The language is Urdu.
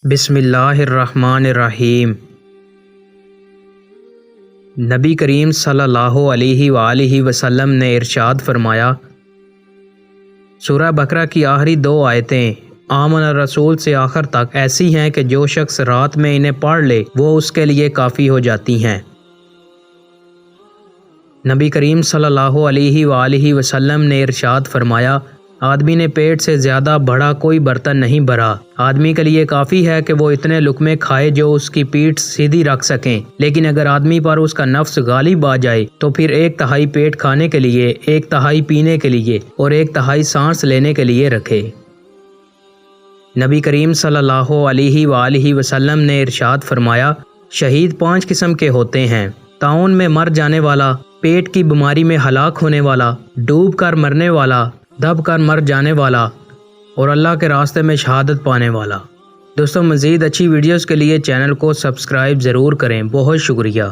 بسم اللہ الرحمن الرحیم۔ نبی کریم صلی اللہ علیہ وآلہ وسلم نے ارشاد فرمایا، سورہ بقرہ کی آخری 2 آیتیں آمن الرسول سے آخر تک ایسی ہیں کہ جو شخص رات میں انہیں پڑھ لے وہ اس کے لیے کافی ہو جاتی ہیں۔ نبی کریم صلی اللہ علیہ وآلہ وسلم نے ارشاد فرمایا، آدمی نے پیٹ سے زیادہ بڑا کوئی برتن نہیں بھرا۔ آدمی کے لیے کافی ہے کہ وہ اتنے لقمے کھائے جو اس کی پیٹھ سیدھی رکھ سکیں، لیکن اگر آدمی پر اس کا نفس غالب آ جائے تو پھر 1/3 پیٹ کھانے کے لیے، 1/3 پینے کے لیے اور 1/3 سانس لینے کے لیے رکھے۔ نبی کریم صلی اللہ علیہ وآلہ وسلم نے ارشاد فرمایا، شہید 5 قسم کے ہوتے ہیں: طاعون میں مر جانے والا، پیٹ کی بیماری میں ہلاک ہونے والا، ڈوب کر مرنے والا، دب کر مر جانے والا اور اللہ کے راستے میں شہادت پانے والا۔ دوستو، مزید اچھی ویڈیوز کے لیے چینل کو سبسکرائب ضرور کریں۔ بہت شکریہ۔